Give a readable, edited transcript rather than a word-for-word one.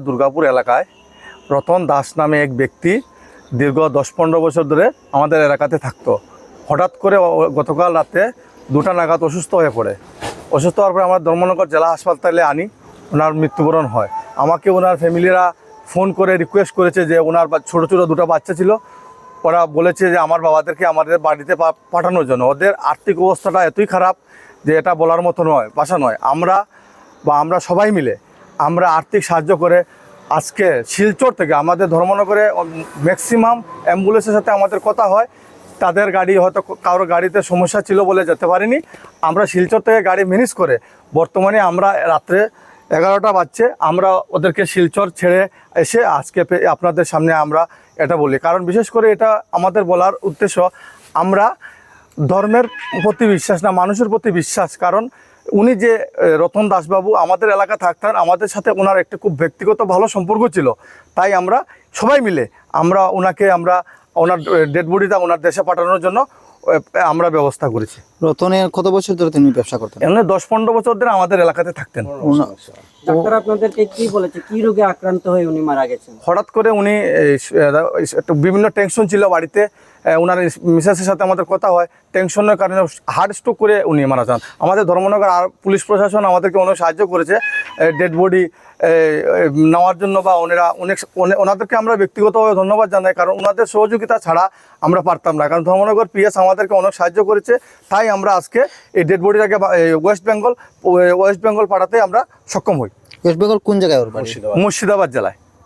দুর্গাপুর এলাকায় রতন দাস নামে এক ব্যক্তি দীর্ঘ 10-15 বছর ধরে আমাদের এলাকাতে থাকতো। হঠাৎ করে গতকাল রাতে 2টা নাগাদ অসুস্থ হয়ে পড়ে। অসুস্থ হওয়ার পরে আমরা ধর্মনগর জেলা হাসপাতালে আনি, ওনার মৃত্যুবরণ হয়। আমাকে ওনার ফ্যামিলিরা ফোন করে রিকোয়েস্ট করেছে যে ওনার ছোটো ছোটো 2টা বাচ্চা ছিল, ওরা বলেছে যে আমার বাবাদেরকে আমাদের বাড়িতে পাঠানোর জন্য। ওদের আর্থিক অবস্থাটা এতই খারাপ যে এটা বলার মতো নয়, ভাষা নয়। আমরা সবাই মিলে আমরা আর্থিক সাহায্য করে আজকে শিলচর থেকে আমাদের ধর্মনগরে ম্যাক্সিমাম অ্যাম্বুলেন্সের সাথে আমাদের কথা হয়। তাদের গাড়ি হয়তো কারোর গাড়িতে সমস্যা ছিল বলে যেতে পারিনি। আমরা শিলচর থেকে গাড়ি ম্যানেজ করে বর্তমানে আমরা রাত্রে 11টা বাজছে, আমরা ওদেরকে শিলচর ছেড়ে এসে আজকে আপনাদের সামনে আমরা এটা বলি। কারণ বিশেষ করে এটা আমাদের বলার উদ্দেশ্য, আমরা ধর্মের প্রতি বিশ্বাস না, মানুষের প্রতি বিশ্বাস। কারণ উনি যে রতন দাসবাবু আমাদের এলাকা থাকতেন, আমাদের সাথে ওনার একটা খুব ব্যক্তিগত ভালো সম্পর্ক ছিল। তাই আমরা সবাই মিলে ওনার ডেড বডিটা ওনার দেশে পাঠানোর জন্য আমরা ব্যবস্থা করেছি। রতনের কত বছর ধরে তিনি ব্যবসা করতেন? এমনি 10-15 বছর ধরে আমাদের এলাকাতে থাকতেন। ডাক্তার আপনাদেরকে কি বলেছে, কি রোগে আক্রান্ত হয়ে উনি মারা গেছেন? হঠাৎ করে উনি বিভিন্ন টেনশন ছিল বাড়িতে, ওনার মিসেসের সাথে আমাদের কথা হয়, টেনশনের কারণে হার্ট স্ট্রোক করে উনি মারা যান। আমাদের ধর্মনগর আর পুলিশ প্রশাসন আমাদেরকে অনেক সাহায্য করেছে ডেড বডি নেওয়ার জন্য, বা ওনাদেরকে আমরা ব্যক্তিগতভাবে ধন্যবাদ জানাই। কারণ ওনাদের সহযোগিতা ছাড়া আমরা পারতাম না। কারণ ধর্মনগর পিএস আমাদেরকে অনেক সাহায্য করেছে। তাই আমরা আজকে এই ডেড বডিটাকে ওয়েস্ট বেঙ্গল পাঠাতে আমরা সক্ষম হই। ওয়েস্ট বেঙ্গল কোন জায়গায় ওর বাড়ি? মুর্শিদাবাদ জেলায়।